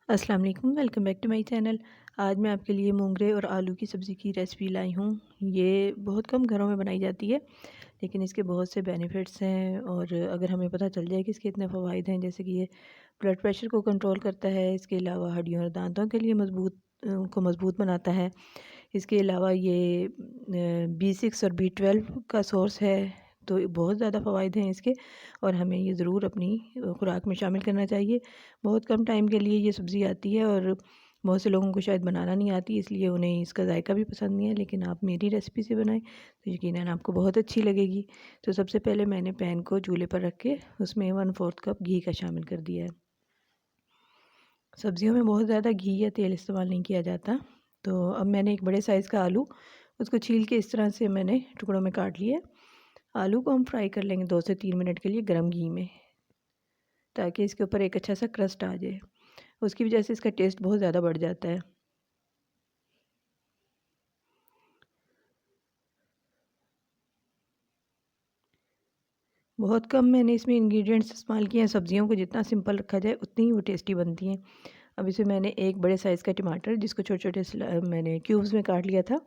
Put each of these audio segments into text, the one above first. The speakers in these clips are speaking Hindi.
अस्सलाम वालेकुम, welcome back to my channel. आज मैं आपके लिए मोंगरे और आलू की सब्ज़ी की रेसिपी लाई हूँ। ये बहुत कम घरों में बनाई जाती है, लेकिन इसके बहुत से बेनिफिट्स हैं। और अगर हमें पता चल जाए कि इसके इतने फ़वाइद हैं, जैसे कि ये ब्लड प्रेशर को कंट्रोल करता है, इसके अलावा हड्डियों और दांतों के लिए मज़बूत बनाता है। इसके अलावा ये B6 और B12 का सोर्स है, तो बहुत ज़्यादा फ़वाइद हैं इसके। और हमें ये ज़रूर अपनी खुराक में शामिल करना चाहिए। बहुत कम टाइम के लिए ये सब्ज़ी आती है और बहुत से लोगों को शायद बनाना नहीं आती, इसलिए उन्हें इसका जायका भी पसंद नहीं है। लेकिन आप मेरी रेसिपी से बनाएं तो यकीनन आपको बहुत अच्छी लगेगी। तो सबसे पहले मैंने पैन को चूल्हे पर रख के उसमें 1/4 कप घी का शामिल कर दिया है। सब्ज़ियों में बहुत ज़्यादा घी या तेल इस्तेमाल नहीं किया जाता। तो अब मैंने एक बड़े साइज़ का आलू, उसको छील के इस तरह से मैंने टुकड़ों में काट लिया। आलू को हम फ्राई कर लेंगे 2 से 3 मिनट के लिए गर्म घी में, ताकि इसके ऊपर एक अच्छा सा क्रस्ट आ जाए। उसकी वजह से इसका टेस्ट बहुत ज़्यादा बढ़ जाता है। बहुत कम मैंने इसमें इंग्रेडिएंट्स इस्तेमाल किए हैं। सब्जियों को जितना सिंपल रखा जाए उतनी ही वो टेस्टी बनती हैं। अब इसमें मैंने एक बड़े साइज़ का टमाटर, जिसको छोटे-छोटे मैंने क्यूब्स में काट लिया था,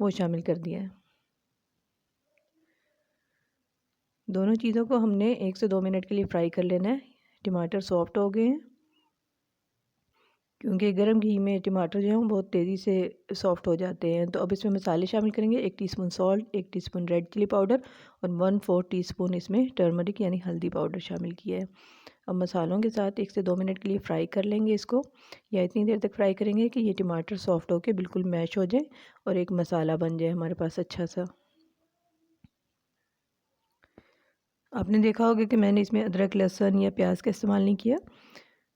वो शामिल कर दिया है। दोनों चीज़ों को हमने 1 से 2 मिनट के लिए फ्राई कर लेना है। टमाटर सॉफ्ट हो गए हैं, क्योंकि गर्म घी में टमाटर जो हैं वो बहुत तेज़ी से सॉफ्ट हो जाते हैं। तो अब इसमें मसाले शामिल करेंगे। 1 teaspoon salt, 1 teaspoon red chili powder और 1/4 टीस्पून इसमें टर्मरिक यानी हल्दी पाउडर शामिल किया है। अब मसालों के साथ 1 से 2 मिनट के लिए फ्राई कर लेंगे इसको, या इतनी देर तक फ्राई करेंगे कि ये टमाटर सॉफ्ट होकर बिल्कुल मैश हो जाए और एक मसाला बन जाए हमारे पास अच्छा सा। आपने देखा होगा कि मैंने इसमें अदरक, लहसुन या प्याज का इस्तेमाल नहीं किया।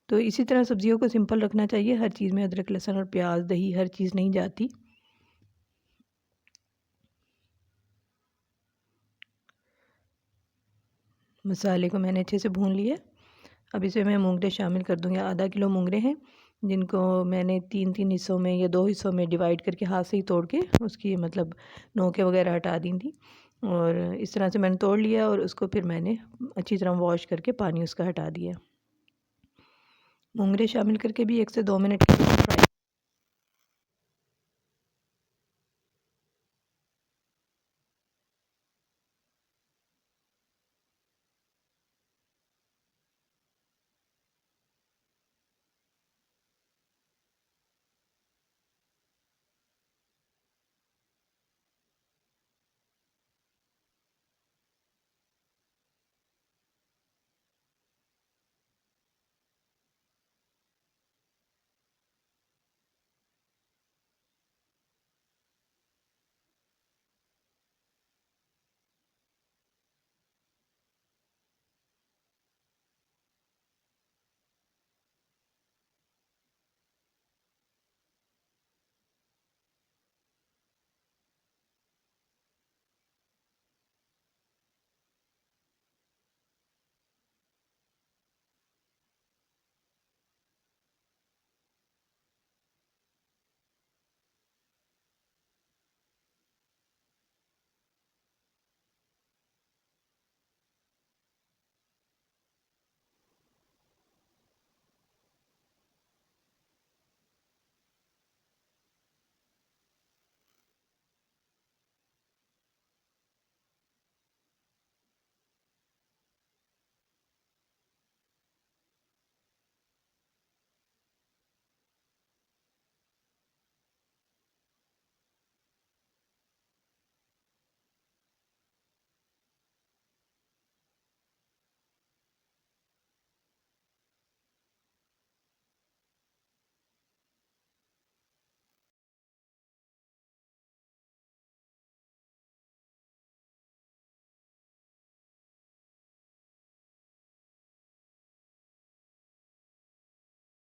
तो इसी तरह सब्जियों को सिंपल रखना चाहिए। हर चीज़ में अदरक, लहसुन और प्याज, दही, हर चीज़ नहीं जाती। मसाले को मैंने अच्छे से भून लिया। अब इसमें मैं मूंगरे शामिल कर दूँगी। आधा किलो मूंगरे हैं, जिनको मैंने 3-3 हिस्सों में या 2 हिस्सों में डिवाइड करके हाथ से ही तोड़ के उसकी नोकें वगैरह हटा दी थी। और इस तरह से मैंने तोड़ लिया और उसको फिर मैंने अच्छी तरह वॉश करके पानी उसका हटा दिया। मूंगरे शामिल करके भी 1 से 2 मिनट के लिए